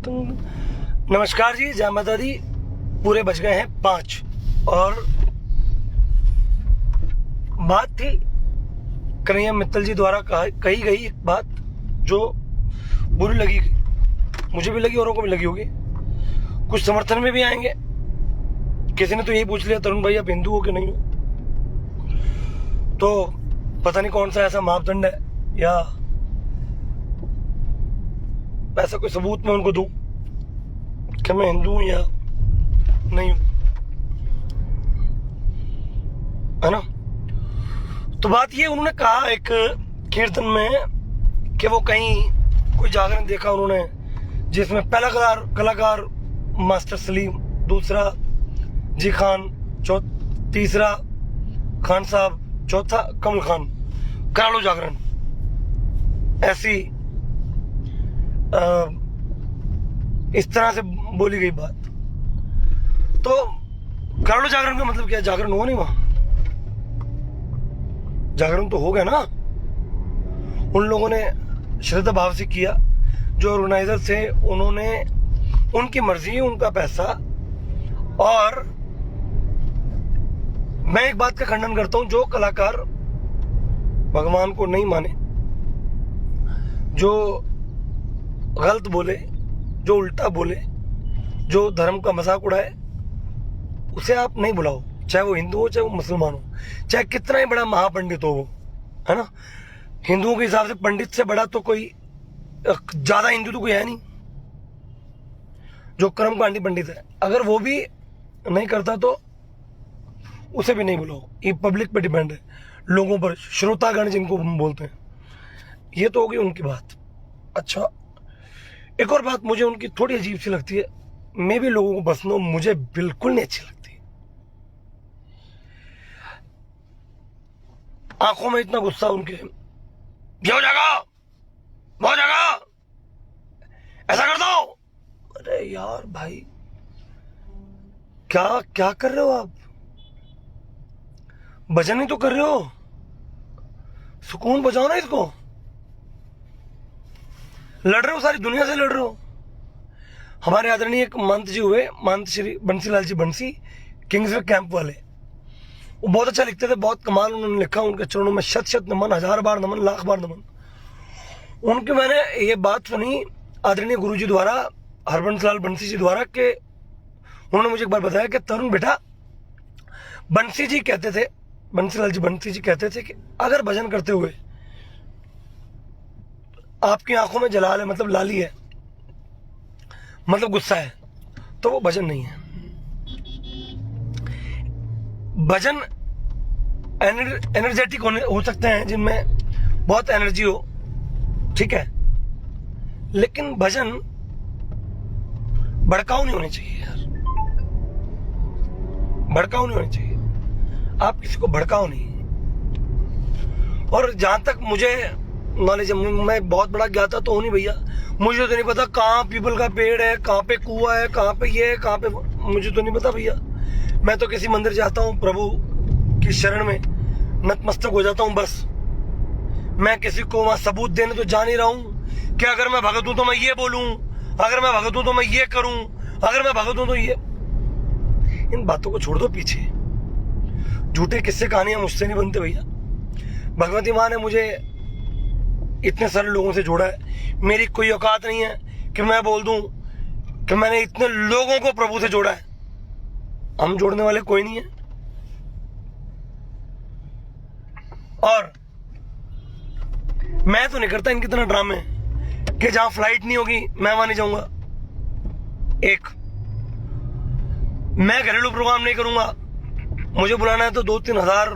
नमस्कार जी, जय माता दी। पूरे बज गए हैं 5 और बात थी कन्हैया मित्तल जी द्वारा कही गई एक बात जो बुरी लगी, मुझे भी लगी, औरों को भी लगी होगी। कुछ समर्थन में भी आएंगे। किसी ने तो यही पूछ लिया, तरुण भाई आप हिंदू हो कि नहीं हो? तो पता नहीं कौन सा ऐसा मापदंड है या ऐसा कोई सबूत मैं उनको दूं कि मैं हिंदू हूं या नहीं हूं, है ना? तो बात ये, उन्होंने कहा एक कीर्तन में कि वो कहीं कोई जागरण देखा उन्होंने जिसमें पहला कलाकार मास्टर सलीम, दूसरा जी खान, तीसरा खान साहब, चौथा कमल खान, करा लो जागरण। ऐसी इस तरह से बोली गई बात। तो करा लो जागरण का मतलब क्या? जागरण हुआ नहीं वहां? जागरण तो हो गया ना। उन लोगों ने श्रद्धा भाव से किया, जो ऑर्गेनाइजर थे उन्होंने, उनकी मर्जी, उनका पैसा। और मैं एक बात का खंडन करता हूं, जो कलाकार भगवान को नहीं माने, जो गलत बोले, जो उल्टा बोले, जो धर्म का मजाक उड़ाए, उसे आप नहीं बुलाओ, चाहे वो हिंदू हो चाहे वो मुसलमान हो, चाहे कितना ही बड़ा महापंडित हो वो, है ना? हिंदुओं के हिसाब से पंडित से बड़ा तो कोई, ज्यादा हिंदू तो कोई है नहीं जो कर्मकांडी पंडित है। अगर वो भी नहीं करता तो उसे भी नहीं बुलाओ। ये पब्लिक पे डिपेंड है, लोगों पर, श्रोतागण जिनको हम बोलते हैं। ये तो होगी उनकी बात। अच्छा, एक और बात मुझे उनकी थोड़ी अजीब सी लगती है। मैं भी लोगों को बसनो मुझे बिल्कुल नहीं अच्छी लगती। आंखों में इतना गुस्सा उनके, ये हो जाएगा, वो हो जाएगा, ऐसा कर दो। अरे यार भाई, क्या क्या कर रहे हो आप? भजन ही तो कर रहे हो, सुकून बजाओ ना इसको। लड़ रहे हो, सारी दुनिया से लड़ रहे हो। हमारे आदरणीय एक महंत जी हुए, महंत श्री बंसीलाल जी बंसी, किंग्सवे कैंप वाले। वो बहुत अच्छा लिखते थे, बहुत कमाल उन्होंने लिखा। उनके चरणों में शत शत नमन, 1000 बार नमन, लाख बार नमन। उनके मैंने ये बात सुनी आदरणीय गुरु जी द्वारा, हरबंस लाल बंसी जी द्वारा, कि उन्होंने मुझे एक बार बताया कि तरुण बेटा, बंसी जी कहते थे, बंसीलाल जी बंसी जी कहते थे कि अगर भजन करते हुए आपकी आंखों में जलाल है, मतलब लाली है, मतलब गुस्सा है, तो वो भजन नहीं है। भजन एनर्जेटिक हो सकते हैं, जिनमें बहुत एनर्जी हो, ठीक है, लेकिन भजन भड़काऊ नहीं होने चाहिए यार। भड़काऊ नहीं होने चाहिए। आप किसी को भड़काओ नहीं। और जहां तक मुझे नॉलेज है, मैं बहुत बड़ा ज्ञाता तो हूं नहीं भैया, मुझे तो नहीं पता कहाँ पीपल का पेड़ है, कहाँ पे कुआं है, कहाँ पे ये है, कहाँ पे, मुझे तो नहीं पता भैया। मैं तो किसी मंदिर जाता हूँ, प्रभु की शरण में नतमस्तक हो जाता हूँ, बस। मैं किसी को वहां सबूत देने तो जा नहीं रहा हूँ कि अगर मैं भगत हूं तो मैं ये बोलूं, अगर मैं भगत हूं तो मैं ये करूं, अगर मैं भगत हूं तो ये। इन बातों को छोड़ दो पीछे। झूठे किस्से कहानियां मुझसे नहीं बनते भैया। भगवती माँ ने मुझे इतने सारे लोगों से जोड़ा है। मेरी कोई औकात नहीं है कि मैं बोल दूं कि मैंने इतने लोगों को प्रभु से जोड़ा है। हम जोड़ने वाले कोई नहीं है। और मैं तो नहीं करता इनकी तरह ड्रामे कि जहां फ्लाइट नहीं होगी मैं वहां नहीं जाऊंगा। एक, मैं घरेलू प्रोग्राम नहीं करूंगा। मुझे बुलाना है तो 2-3 हजार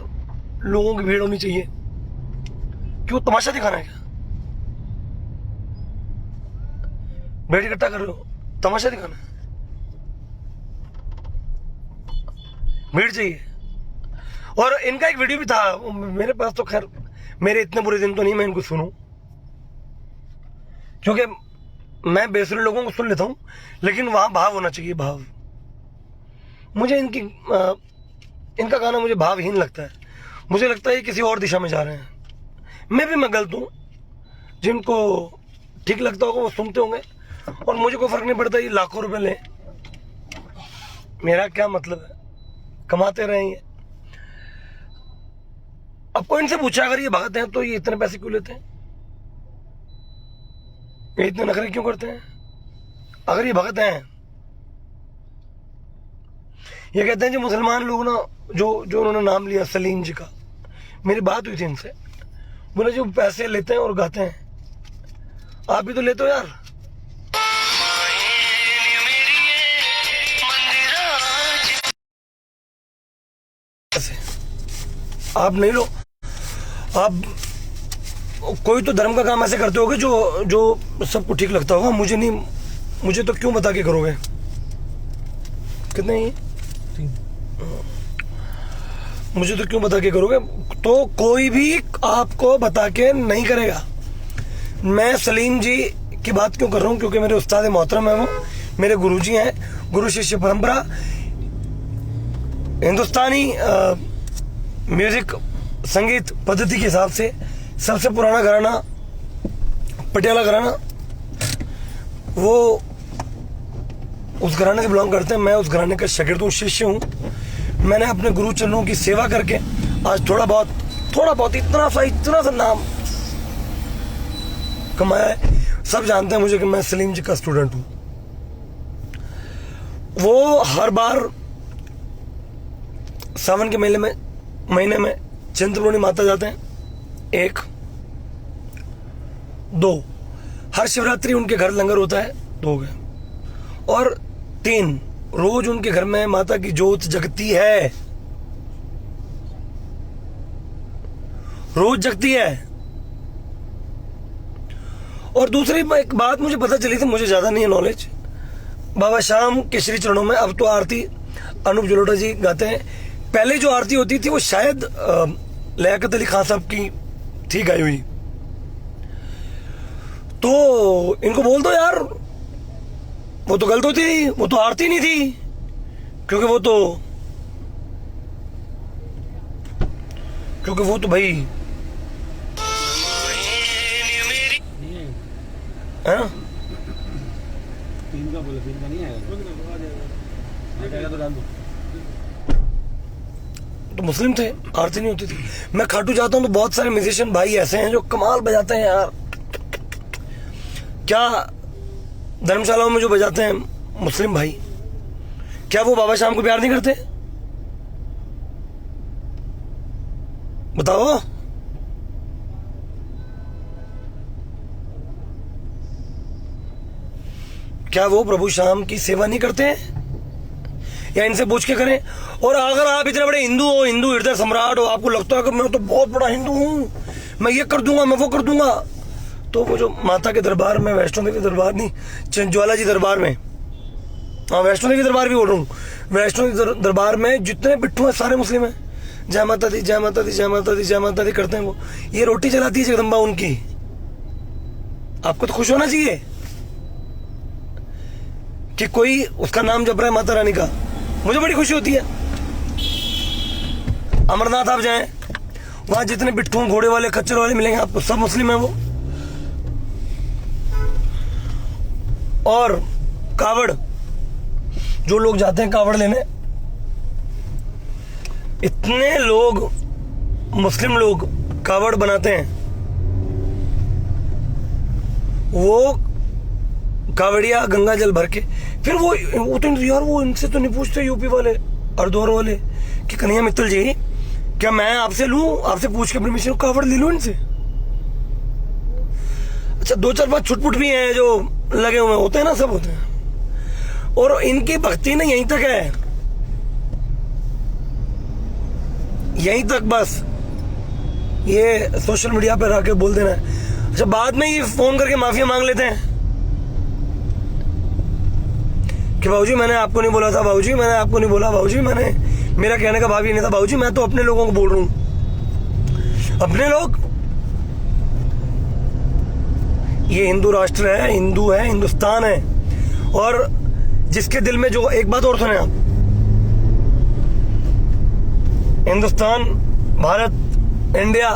लोगों की भीड़ होनी चाहिए। क्यों, तमाशा दिखाना है क्या? भीड़ इकट्ठा कर रहे हो, तमाशा दिखाना है? भीड़ चाहिए। और इनका एक वीडियो भी था मेरे पास, तो खैर मेरे इतने बुरे दिन तो नहीं मैं इनको सुनूं, क्योंकि मैं बेसुरे लोगों को सुन लेता हूं, लेकिन वहां भाव होना चाहिए, भाव। मुझे इनका गाना मुझे भावहीन लगता है। मुझे लगता है किसी और दिशा में जा रहे हैं। मैं गलत हूं, जिनको ठीक लगता होगा वो सुनते होंगे, और मुझे कोई फर्क नहीं पड़ता ये लाखों रुपए ले, मेरा क्या मतलब है, कमाते रहेंगे। अब कोई इनसे पूछा अगर ये भगत हैं तो ये इतने पैसे क्यों लेते हैं, ये इतने नखरे क्यों करते हैं? अगर ये भगत हैं, ये कहते हैं जो मुसलमान लोग ना, जो उन्होंने नाम लिया सलीम जी का, मेरी बात हुई थी इनसे, बोले जो पैसे लेते हैं और गाते हैं, आप भी तो लेते हो यार। आप नहीं लो, आप कोई तो धर्म का काम ऐसे करते होगे जो सबको ठीक लगता होगा, मुझे नहीं, मुझे तो क्यों बता के करोगे? कितने ही मुझे तो क्यों बता के करोगे? तो कोई भी आपको बता के नहीं करेगा। मैं सलीम जी की बात क्यों कर रहा हूँ? क्योंकि मेरे उस्ताद मोहतरम है, वो मेरे गुरुजी हैं, गुरु शिष्य परंपरा। हिंदुस्तानी म्यूजिक संगीत पद्धति के हिसाब से सबसे पुराना घराना पटियाला घराना, वो उस घराने से बिलोंग करते हैं। मैं उस घराने का शागिर्द हूँ, शिष्य हूँ। मैंने अपने गुरु चरणों की सेवा करके आज थोड़ा बहुत इतना सा नाम कमाया है। सब जानते हैं मुझे कि मैं सलीम जी का स्टूडेंट हूँ। वो हर बार सावन के महीने में चिंतपूर्णी माता जाते हैं, 1, 2 हर शिवरात्रि उनके घर लंगर होता है, 2 हो गए, और 3 रोज उनके घर में माता की जोत जगती है, रोज जगती है। और दूसरी एक बात मुझे पता चली थी, मुझे ज्यादा नहीं है नॉलेज, बाबा श्याम के श्री चरणों में अब तो आरती अनूप जलोटा जी गाते हैं। पहले जो आरती होती थी वो शायद लियाकत अली खान साहब की थी गाई हुई। तो इनको बोल दो यार, वो तो गलत होती, वो तो आरती नहीं थी, क्योंकि वो तो भाई है ना, तो मुस्लिम थे, आरती नहीं होती थी। मैं खाटू जाता हूँ तो बहुत सारे म्यूजिशियन भाई ऐसे हैं जो कमाल बजाते हैं यार, क्या धर्मशालाओं में जो बजाते हैं मुस्लिम भाई, क्या वो बाबा श्याम को प्यार नहीं करते? बताओ। क्या वो प्रभु श्याम की सेवा नहीं करते हैं? या इनसे पूछ के करें। और अगर आप इतने बड़े हिंदू हो, हिंदू हृदय सम्राट हो, आपको लगता है कि मैं तो बहुत बड़ा हिंदू हूं, मैं ये कर दूंगा, मैं वो कर दूंगा, तो वो जो माता के दरबार में, वैष्णो देवी दरबार नहीं, ज्वाला जी दरबार में, हाँ वैष्णो देवी दरबार भी बोल रहा हूँ, वैष्णो देवी दरबार में जितने बिट्ठू हैं सारे मुस्लिम हैं। जय माता दी, जय माता दी, जय माता दी, जय माता दी करते हैं वो। ये रोटी चलाती है जगदम्बा उनकी, आपको तो खुश होना चाहिए कि कोई उसका नाम जप रहा है माता रानी का, मुझे बड़ी खुशी होती है। अमरनाथ आप जाएं, वहां जितने बिट्ठू घोड़े वाले खच्चर वाले मिलेंगे आपको, सब मुस्लिम है वो। और कावड़, जो लोग जाते हैं कावड़ लेने, इतने लोग मुस्लिम लोग कावड़ बनाते हैं, वो कावड़िया गंगा जल भर के फिर वो तो यार, वो इनसे तो नहीं पूछते यूपी वाले, हरिद्वार वाले, कि कन्हैया मित्तल जी क्या मैं आपसे लूं, आपसे पूछ के परमिशन कावड़ ले लूं इनसे? अच्छा 2-4-5 छुटपुट भी हैं जो लगे हुए होते हैं ना, सब होते हैं। और इनकी भक्ति ना यहीं तक है, यहीं तक बस। ये सोशल मीडिया पर आके बोल देना है। अच्छा बाद में ये फोन करके माफिया मांग लेते हैं कि बाबूजी मैंने आपको नहीं बोला था, बाबूजी मैंने आपको नहीं बोला, बाबूजी मैंने, मेरा कहने का भाव ही नहीं था बाबूजी, मैं तो अपने लोगों को बोल रहा हूं। अपने लोग, ये हिंदू राष्ट्र है, हिंदू है, हिंदुस्तान है। और जिसके दिल में जो, एक बात और सुने आप, हिंदुस्तान, भारत, इंडिया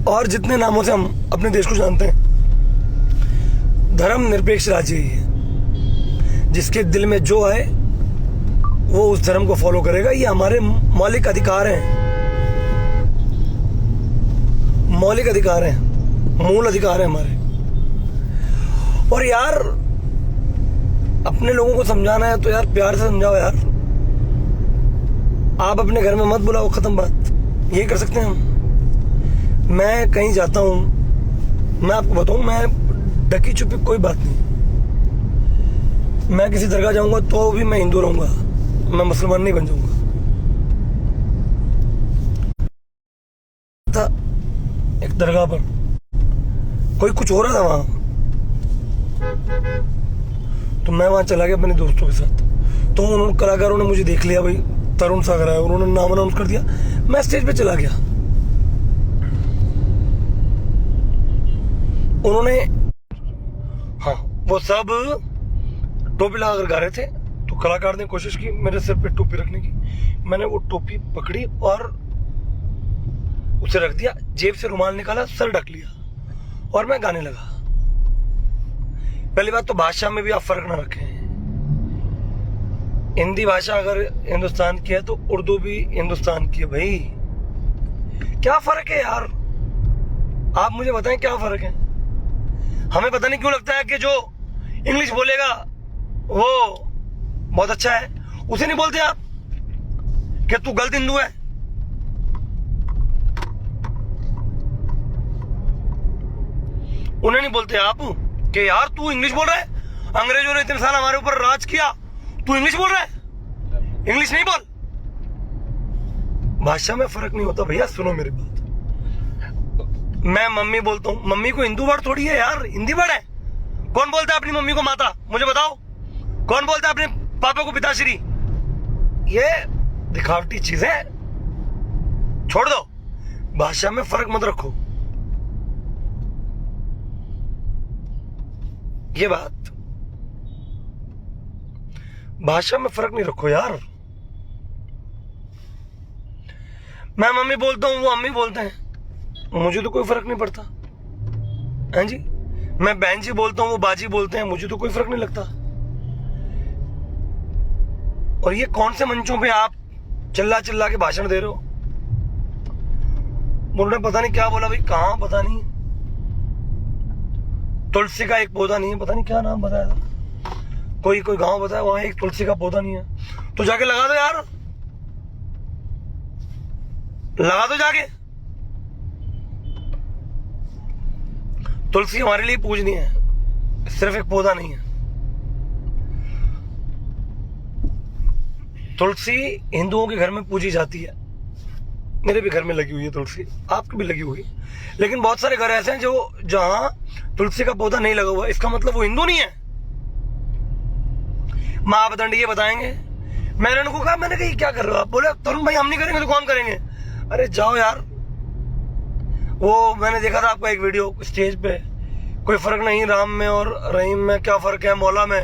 और जितने नामों से हम अपने देश को जानते हैं, धर्म निरपेक्ष राज्य ही है, जिसके दिल में जो आए वो उस धर्म को फॉलो करेगा। ये हमारे मौलिक अधिकार हैं, मौलिक अधिकार हैं, मूल अधिकार हैं हमारे। और यार अपने लोगों को समझाना है तो यार प्यार से समझाओ यार। आप अपने घर में मत बुलाओ, खत्म बात। ये कर सकते हैं हम। मैं कहीं जाता हूं, मैं आपको बताऊं, मैं ढकी छुपी कोई बात नहीं। मैं किसी दरगाह जाऊंगा तो भी मैं हिंदू रहूंगा, मैं मुसलमान नहीं बन जाऊंगा। था एक दरगाह पर कोई कुछ हो रहा था वहां, तो मैं वहां चला गया अपने दोस्तों के साथ। तो उन्होंने कलाकारों ने मुझे देख लिया, भाई तरुण सागर है, उन्होंने नाम अनाउंस कर दिया। मैं स्टेज पे चला गया। उन्होंने, हाँ, वो सब टोपी लगाकर गा रहे थे, तो कलाकार ने कोशिश की मेरे सिर पे टोपी रखने की। मैंने वो टोपी पकड़ी और उसे रख दिया, जेब से रुमाल निकाला, सर ढक लिया और मैं गाने लगा। पहली बात तो भाषा में भी आप फर्क ना रखें। हिंदी भाषा अगर हिंदुस्तान की है तो उर्दू भी हिंदुस्तान की है भाई। क्या फर्क है यार, आप मुझे बताएं क्या फर्क है। हमें पता नहीं क्यों लगता है कि जो इंग्लिश बोलेगा वो बहुत अच्छा है, उसे नहीं बोलते आप कि तू गलत हिंदू है। उन्हें नहीं बोलते आप कि यार तू इंग्लिश बोल रहा है, अंग्रेजों ने इतने साल हमारे ऊपर राज किया, तू इंग्लिश बोल रहा है, इंग्लिश नहीं बोल। भाषा में फर्क नहीं होता भैया। सुनो मेरी बात, मैं मम्मी बोलता हूं, मम्मी को हिंदू वर्ड थोड़ी है यार, हिंदी वर्ड है। कौन बोलता है अपनी मम्मी को माता, मुझे बताओ। कौन बोलता है अपने पापा को पिताश्री। ये दिखावटी चीज है, छोड़ दो। भाषा में फर्क मत रखो। ये बात, भाषा में फर्क नहीं रखो यार। मैं मम्मी बोलता हूं, वो अम्मी बोलते हैं, मुझे तो कोई फर्क नहीं पड़ता है जी। मैं बहन जी बोलता हूं, वो बाजी बोलते हैं, मुझे तो कोई फर्क नहीं लगता। और ये कौन से मंचों पे आप चिल्ला चिल्ला के भाषण दे रहे हो। उन्होंने पता नहीं क्या बोला भाई, कहां पता नहीं, तुलसी का एक पौधा नहीं है, पता नहीं क्या नाम बताया था, कोई गांव बताया, वहां एक तुलसी का पौधा नहीं है। तो जाके लगा दो यार, लगा दो जाके। तुलसी हमारे लिए पूजनीय है, सिर्फ एक पौधा नहीं है। तुलसी हिंदुओं के घर में पूजी जाती है, मेरे भी घर में लगी हुई है तुलसी, आपकी भी लगी हुई। लेकिन बहुत सारे घर ऐसे हैं जो जहां तुलसी का पौधा नहीं लगा हुआ, इसका मतलब वो हिंदू नहीं है। मापदंड ये बताएंगे। मैंने उनको कहा, मैंने कहा क्या कर रहे हो आप। बोले तरुण भाई हम नहीं करेंगे तो कौन करेंगे। अरे जाओ यार। वो मैंने देखा था आपका एक वीडियो स्टेज पे, कोई फर्क नहीं राम में और रहीम में, क्या फर्क है मौला में।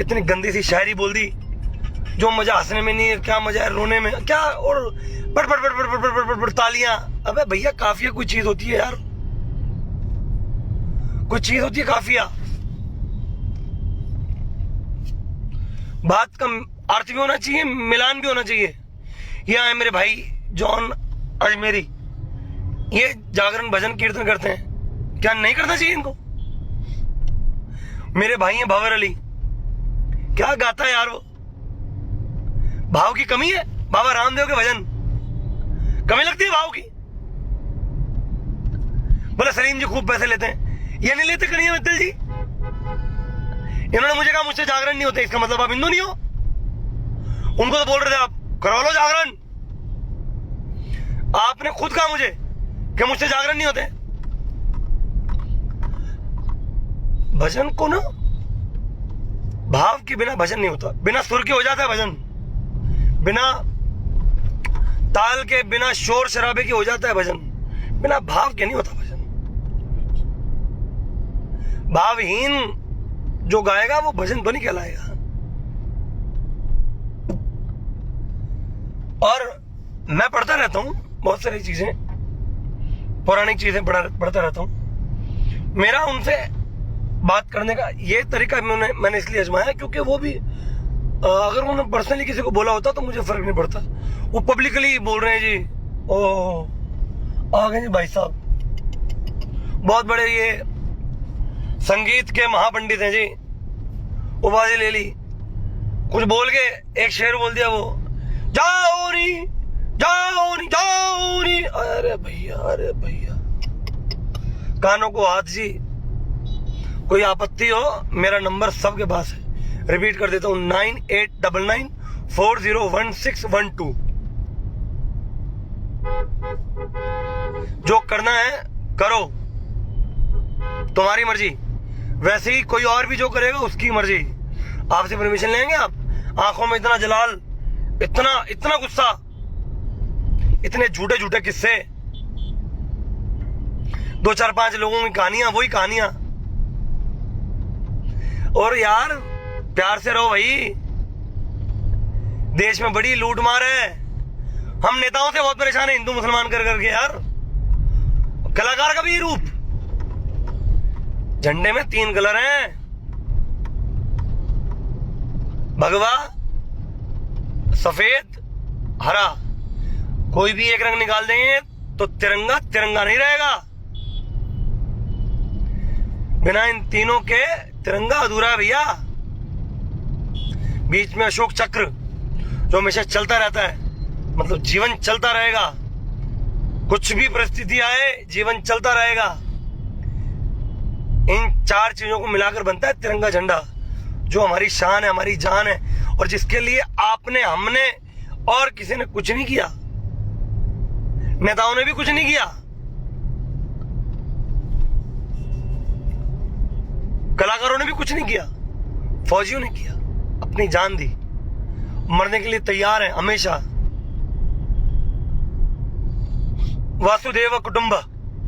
इतनी गंदी सी शायरी बोल दी, जो मजा हंसने में नहीं है, क्या मजा है रोने में क्या। और बड़ बड़ बड़ बड़ बड़ बड़ बड़ बड़ तालियां। अबे भैया काफिया कोई चीज होती है यार, कोई चीज होती है काफिया। बात का अर्थ भी होना चाहिए, मिलान भी होना चाहिए। यहाँ है मेरे भाई जॉन अजमेरी, ये जागरण भजन कीर्तन करते हैं, क्या नहीं करना चाहिए इनको। मेरे भाई हैं भंवर अली, क्या गाता है यार वो। भाव की कमी है। बाबा रामदेव के भजन कमी लगती है भाव की। बोले सलीम जी खूब पैसे लेते हैं, ये नहीं लेते कन्हैया मित्तल जी। इन्होंने मुझे कहा मुझसे जागरण नहीं होते, इसका मतलब आप हिंदू नहीं हो। उनको तो बोल रहे थे आप करवा लो जागरण, आपने खुद कहा मुझे कि मुझसे जागरण नहीं होते। भजन को ना, भाव के बिना भजन नहीं होता। बिना सुर के हो जाता है भजन, बिना ताल के, बिना शोर शराबे के हो जाता है भजन, बिना भाव के नहीं होता भजन। भावहीन जो गाएगा वो भजन तो नहीं कहलाएगा। और मैं पढ़ता रहता हूं बहुत सारी चीजें, पौराणिक चीजें पढ़ता रहता हूं। मेरा उनसे बात करने का ये तरीका मैंने इसलिए आजमाया क्योंकि वो भी अगर उन्होंने पर्सनली किसी को बोला होता तो मुझे फर्क नहीं पड़ता। वो पब्लिकली बोल रहे हैं जी, ओ आ गए जी भाई साहब, बहुत बड़े ये संगीत के महापंडित हैं जी, उपाधि ले ली, कुछ बोल के एक शेर बोल दिया, वो जाओ नी जाओ नी जाओ नी। अरे भैया कानों को हाथ जी। कोई आपत्ति हो मेरा नंबर सबके पास है, रिपीट कर देता हूं 9899401612। जो करना है करो, तुम्हारी मर्जी। वैसे ही कोई और भी जो करेगा उसकी मर्जी। आपसे परमिशन लेंगे आप? आंखों में इतना जलाल, इतना गुस्सा, इतने झूठे किस्से, 2-4-5 लोगों की कहानियां, वही कहानियां। और यार प्यार से रहो भाई, देश में बड़ी लूट मार है। हम नेताओं से बहुत परेशान है, हिंदू मुसलमान कर करके। यार कलाकार का भी रूप, झंडे में 3 कलर हैं, भगवा, सफेद, हरा। कोई भी एक रंग निकाल देंगे तो तिरंगा तिरंगा नहीं रहेगा। बिना इन तीनों के तिरंगा अधूरा है भैया। बीच में अशोक चक्र जो हमेशा चलता रहता है, मतलब जीवन चलता रहेगा, कुछ भी परिस्थिति आए जीवन चलता रहेगा। इन 4 चीजों को मिलाकर बनता है तिरंगा झंडा, जो हमारी शान है, हमारी जान है, और जिसके लिए आपने, हमने और किसी ने कुछ नहीं किया। नेताओं ने भी कुछ नहीं किया, कलाकारों ने भी कुछ नहीं किया, फौजियों ने किया, अपनी जान दी, मरने के लिए तैयार हैं हमेशा। वासुदेव कुटुंब,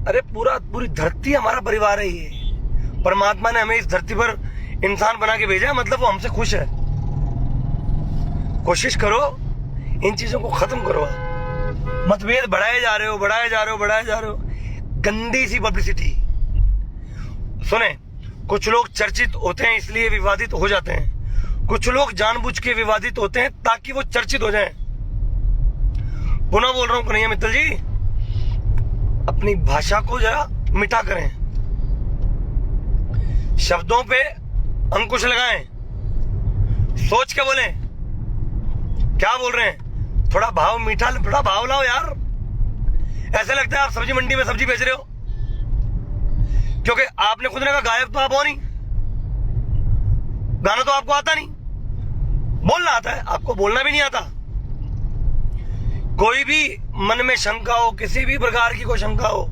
अरे पूरी धरती हमारा परिवार है। ये परमात्मा ने हमें इस धरती पर इंसान बना के भेजा है, मतलब वो हमसे खुश है। कोशिश करो इन चीजों को खत्म करो। मतभेद बढ़ाए जा रहे हो। गंदी सी पब्लिसिटी। सुने, कुछ लोग चर्चित होते हैं इसलिए विवादित हो जाते हैं, कुछ लोग जानबूझ के विवादित होते हैं ताकि वो चर्चित हो जाएं। पुनः बोल रहा हूं कन्हैया मित्तल जी, अपनी भाषा को जरा मिठा करें, शब्दों पे अंकुश लगाएं, सोच के बोलें क्या बोल रहे हैं। थोड़ा भाव मीठा, थोड़ा भाव लाओ यार। ऐसे लगता है आप सब्जी मंडी में सब्जी बेच रहे हो, क्योंकि आपने खुद ने कहा गायक तो आप हो नहीं, गाना तो आपको आता नहीं, बोलना आता है, आपको बोलना भी नहीं आता। कोई भी मन में शंका हो, किसी भी प्रकार की कोई शंका हो,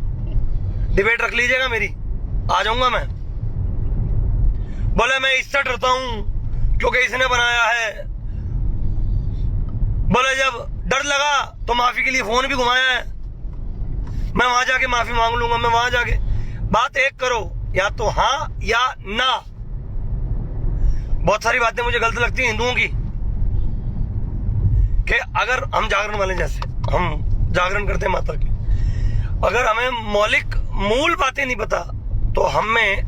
डिबेट रख लीजिएगा मेरी, आ जाऊंगा मैं। बोले मैं इससे डरता हूं क्योंकि इसने बनाया है, बोले जब डर लगा तो माफी के लिए फोन भी घुमाया है, मैं वहां जाके माफी मांग लूंगा, मैं वहां जाके। बात एक करो, या तो हाँ या ना। बहुत सारी बातें मुझे गलत लगती हैं हिंदुओं की, कि अगर हम जागरण वाले, जैसे हम जागरण करते हैं माता की, अगर हमें मौलिक मूल बातें नहीं पता तो हमें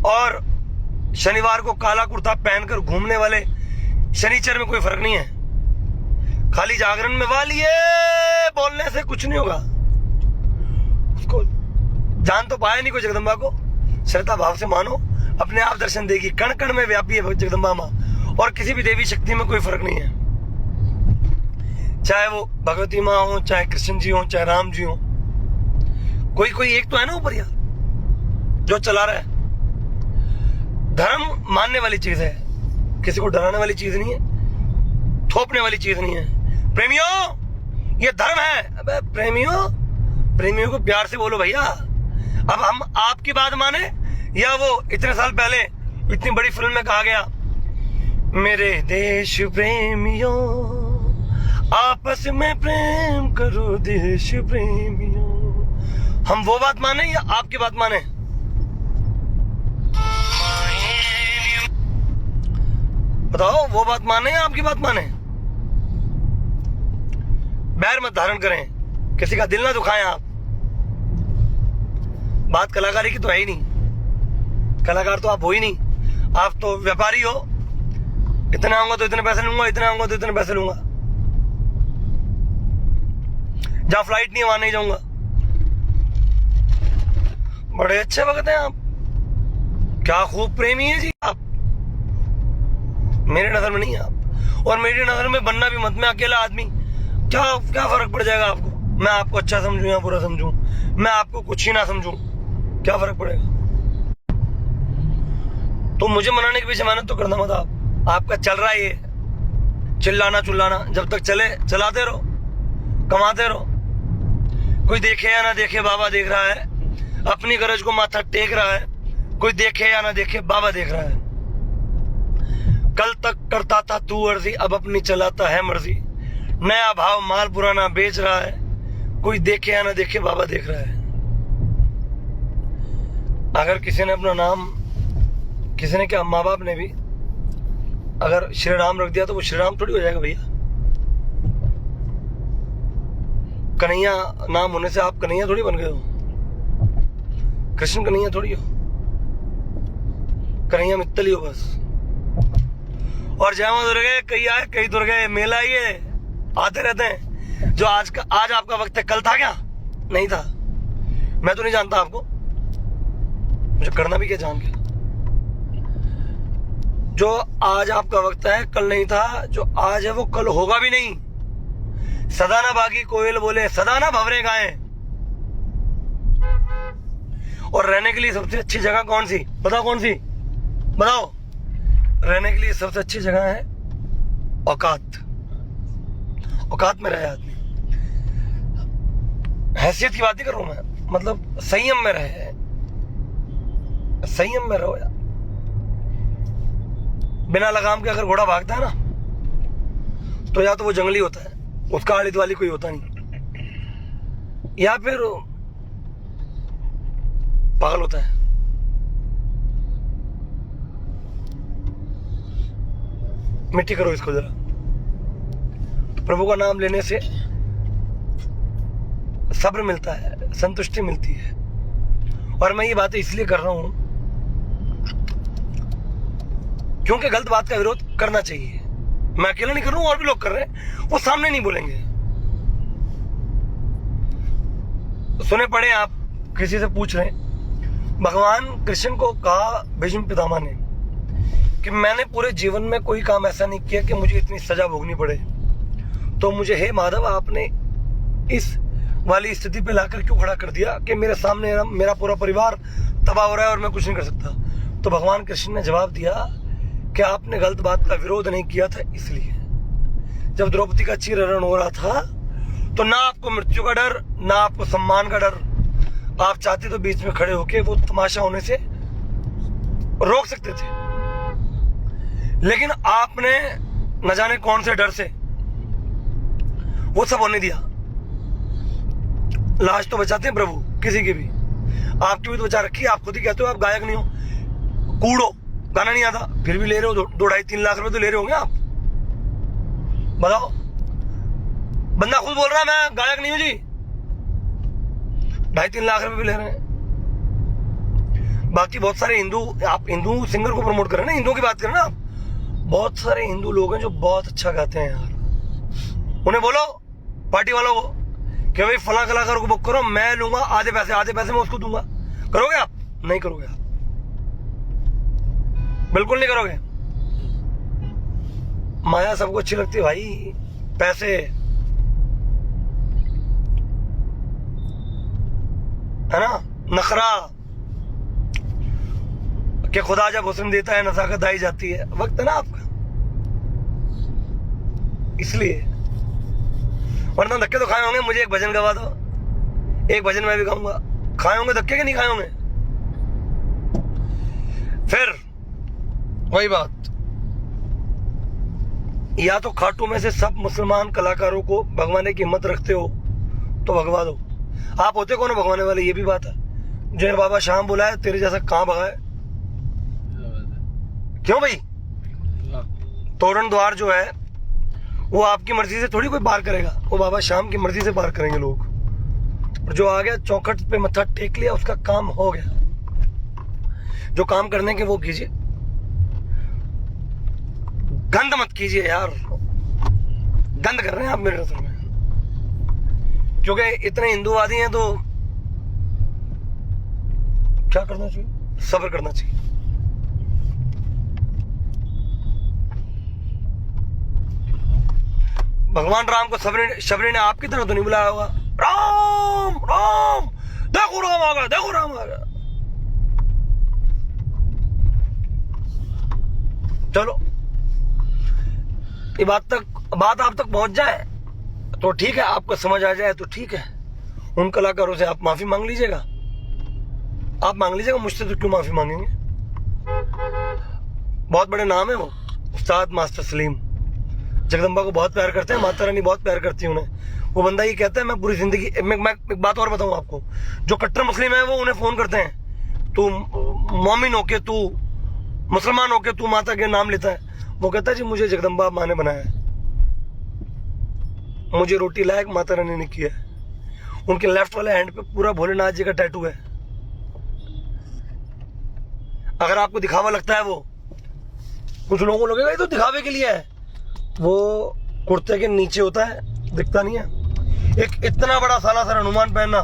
और शनिवार को काला कुर्ता पहनकर घूमने वाले शनिचर में कोई फर्क नहीं है। खाली जागरण में वालिए बोलने से कुछ नहीं होगा। उसको जान तो पाया नहीं कोई जगदम्बा को, श्रद्धा भाव से मानो, अपने आप दर्शन देगी। कण कण में व्यापी है जगदम्बा माँ, और किसी भी देवी शक्ति में कोई फर्क नहीं है। चाहे वो भगवती माँ हो, चाहे कृष्ण जी हो, चाहे राम जी हो, कोई एक तो है ना ऊपर यार जो चला रहा है। धर्म मानने वाली चीज है, किसी को डराने वाली चीज नहीं है, थोपने वाली चीज नहीं है। प्रेमियों, ये धर्म है। अबे प्रेमियों को प्यार से बोलो भैया। अब हम आपकी बात माने, या वो इतने साल पहले इतनी बड़ी फिल्म में कहा गया, मेरे देश प्रेमियों आपस में प्रेम करो देश प्रेमियों। हम वो बात माने या आपकी बात माने? बताओ, वो बात माने या आपकी बात माने? बैर मत धारण करें, किसी का दिल ना दुखाएं आप। बात कलाकारी की तो है ही नहीं। कलाकार तो आप हो ही नहीं, आप तो व्यापारी हो। इतना आऊंगा तो इतने पैसे लूंगा, इतना आऊंगा तो इतने पैसे लूंगा। जहां फ्लाइट नहीं है वहां नहीं जाऊंगा। बड़े अच्छे वक्त हैं आप, क्या खूब प्रेमी है जी आप। मेरे नजर में नहीं है आप, और मेरी नजर में बनना भी मत। मैं अकेला आदमी, क्या क्या फर्क पड़ जाएगा आपको? मैं आपको अच्छा समझूं या बुरा समझूं, मैं आपको कुछ ही ना समझूं, क्या फर्क पड़ेगा? तो मुझे मनाने के पीछे मेहनत तो करना मत आप। आपका चल रहा है ये चिल्लाना चुल्लाना, जब तक चले चलाते रहो, कमाते रहो। कोई देखे या ना देखे, बाबा देख रहा है। अपनी गरज को माथा टेक रहा है, कोई देखे या ना देखे, बाबा देख रहा है। कल तक करता था तू अर्जी, अब अपनी चलाता है मर्जी। नया भाव माल पुराना बेच रहा है, कोई देखे या ना देखे, बाबा देख रहा है। अगर किसी ने अपना नाम, किसी ने क्या, माँ बाप ने भी अगर श्री राम रख दिया तो वो श्री राम थोड़ी हो जाएगा भैया। कन्हैया नाम होने से आप कन्हैया थोड़ी बन गए हो। कृष्ण कन्हैया थोड़ी हो, कन्हैया मित्तल ही हो बस। और जय मां दुर्गे कई आए कई दुर्गे, मेला ये आते रहते हैं। जो आज आपका वक्त है, कल था क्या? नहीं था। मैं तो नहीं जानता आपको, मुझे करना भी क्या जान के। जो आज आपका वक्त है, कल नहीं था। जो आज है वो कल होगा भी नहीं। सदा ना बागी कोयल बोले, सदा ना भंवरे गाएं। और रहने के लिए सबसे अच्छी जगह कौन सी? बताओ कौन सी? बताओ। रहने के लिए सबसे अच्छी जगह है औकात। औकात में रहे आदमी। हैसियत की बात ही कर रहा हूं मैं, मतलब संयम में रहे। संयम में रहो यार। बिना लगाम के अगर घोड़ा भागता है ना, तो या तो वो जंगली होता है, उसका आड़ित वाली कोई होता नहीं, या फिर पागल होता है। मिट्टी करो इसको जरा। प्रभु का नाम लेने से सब्र मिलता है, संतुष्टि मिलती है। और मैं ये बातें इसलिए कर रहा हूं क्योंकि गलत बात का विरोध करना चाहिए। मैं अकेला नहीं कर रहा हूं, और भी लोग कर रहे हैं, वो सामने नहीं बोलेंगे। सुने पड़े आप किसी से पूछ रहे हैं, भगवान कृष्ण को कहा भीष्म पितामह ने कि मैंने पूरे जीवन में कोई काम ऐसा नहीं किया कि मुझे इतनी सजा भोगनी पड़े, तो मुझे हे माधव आपने इस वाली स्थिति पे लाकर क्यों खड़ा कर दिया कि मेरे सामने मेरा पूरा परिवार तबाह हो रहा है और मैं कुछ नहीं कर सकता। तो भगवान कृष्ण ने जवाब दिया कि आपने गलत बात का विरोध नहीं किया था, इसलिए जब द्रौपदी का चीरहरण हो रहा था तो ना आपको मृत्यु का डर, ना आपको सम्मान का डर। आप चाहते तो बीच में खड़े होके वो तमाशा होने से रोक सकते थे, लेकिन आपने न जाने कौन से डर से वो सब होने दिया। लाश तो बचाते हैं प्रभु किसी की भी, आपकी भी तो बचा रखी है। आप खुद ही कहते हो आप गायक नहीं हो, कूड़ो, गाना नहीं आता, फिर भी ले रहे हो 2-2.5-3 लाख रुपए तो ले रहे होंगे आप। बताओ, बंदा खुद बोल रहा है मैं गायक नहीं हूं जी, 2.5-3 लाख रुपए भी ले रहे हैं। बाकी बहुत सारे हिंदू, आप हिंदू सिंगर को प्रमोट कर रहे हैं ना, हिंदुओं की बात करें ना आप। बहुत सारे हिंदू लोग हैं जो बहुत अच्छा गाते हैं यार, उन्हें बोलो पार्टी वालों को कि भाई फला कलाकार को बुक करो, मैं लूंगा आधे पैसे मैं उसको दूंगा। करोगे आप? नहीं करोगे आप, बिल्कुल नहीं करोगे। माया सबको अच्छी लगती है भाई, पैसे है ना, नखरा कि खुदा जब हुस्न देता है नजाकत आई जाती है। वक्त है ना आपका, इसलिए। वरना धक्के तो खाए होंगे। मुझे एक भजन गवा दो, एक भजन मैं भी गाऊंगा। खाए होंगे धक्के के नहीं खाए होंगे? फिर वही बात, या तो खाटू में से सब मुसलमान कलाकारों को भगवाने की हिम्मत रखते हो तो भगवा दो। आप होते कौन हो भगवाने वाले? ये भी बात है। जो बाबा शाम बुलाए तेरे जैसा कहां भगाए? क्यों भाई? तोरण द्वार जो है वो आपकी मर्जी से थोड़ी कोई पार करेगा, वो बाबा शाम की मर्जी से पार करेंगे लोग। और जो आ गया चौखट पे मत्था टेक लिया, उसका काम हो गया। जो काम करने के वो कीजिए, गंद मत कीजिए यार, गंद कर रहे हैं आप मेरे नजर में। क्योंकि इतने हिंदूवादी हैं तो क्या करना चाहिए, सब्र करना चाहिए। भगवान राम को शबरी ने आपकी तरह तो नहीं बुलाया होगा, राम राम, देखो राम आ गया, देखो राम आ गया। चलो ये बात आप तक पहुंच जाए तो ठीक है, आपको समझ आ जाए तो ठीक है। उन कलाकारों से आप माफी मांग लीजिएगा, आप मांग लीजिएगा, मुझसे तो क्यों माफी मांगेंगे। बहुत बड़े नाम है वो, उस्ताद मास्टर सलीम, जगदम्बा को बहुत प्यार करते हैं, माता रानी बहुत प्यार करती है उन्हें। वो बंदा ये कहता है मैं पूरी जिंदगी, मैं एक बात और बताऊं आपको, जो कट्टर मुस्लिम है वो उन्हें फोन करते हैं, तू मोमिन होके, तू मुसलमान होके तू माता के नाम लेता है। वो कहता है जी मुझे जगदम्बा माँ ने बनाया है, मुझे रोटी लायक माता रानी ने किया है। उनके लेफ्ट वाले हैंड पे पूरा भोलेनाथ जी का टैटू है। अगर आपको दिखावा लगता है, वो कुछ लोगों को लगेगा ये तो दिखावे के लिए है, वो कुर्ते के नीचे होता है, दिखता नहीं है। एक इतना बड़ा साला सर हनुमान पहनना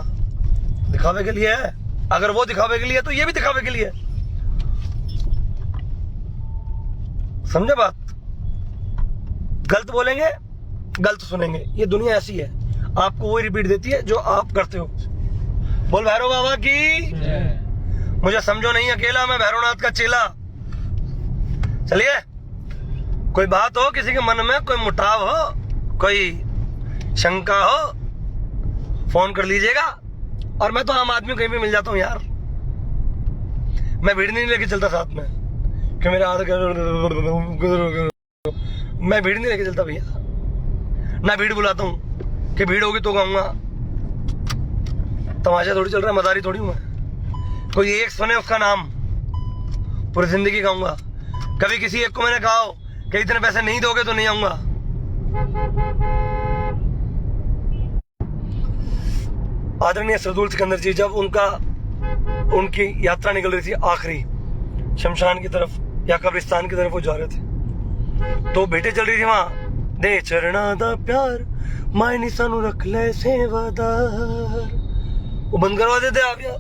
दिखावे के लिए है। अगर वो दिखावे के लिए है तो ये भी दिखावे के लिए है। समझे बात? गलत बोलेंगे गलत सुनेंगे, ये दुनिया ऐसी है, आपको वही रिपीट देती है जो आप करते हो। बोल भैरव बाबा की, मुझे समझो नहीं अकेला, मैं भैरवनाथ का चेला। चलिए, कोई बात हो, किसी के मन में कोई मुटाव हो, कोई शंका हो, फोन कर लीजिएगा। और मैं तो आम आदमी कहीं भी मिल जाता हूँ यार, मैं भीड़ नहीं लेके चलता साथ में कि मेरे हाथ, मैं भीड़ नहीं लेके चलता भैया, ना भीड़ बुलाता हूँ कि भीड़ होगी तो गाऊंगा। तमाशा थोड़ी चल रहा है, मदारी थोड़ी हूँ मैं। कोई एक सुने उसका नाम पूरी जिंदगी गाऊंगा। कभी किसी एक को मैंने कहा हो कि इतने पैसे नहीं दोगे तो नहीं आऊंगा। आदरणीय सरदुल सिकंदर जी जब उनकी यात्रा निकल रही थी आखिरी शमशान की तरफ या कब्रिस्तान की तरफ वो जा रहे थे, तो भेंटें चल रही थी वहां, दे चरणा दा प्यार मायनी सानू रख ले सेवादार। वो बंद करवा देते आप यार,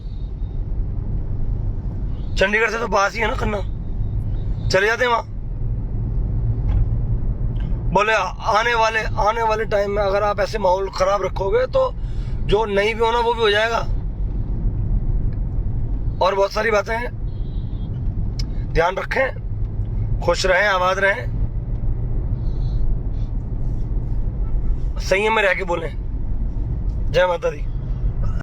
चंडीगढ़ से तो पास ही है ना खन्ना, चले जाते हैं वहां। बोले आने वाले टाइम में अगर आप ऐसे माहौल खराब रखोगे तो जो नहीं भी होना वो भी हो जाएगा। और बहुत सारी बातें हैं, ध्यान रखें, खुश रहें, आबाद रहें, संयम में रह के बोलें। जय माता दी।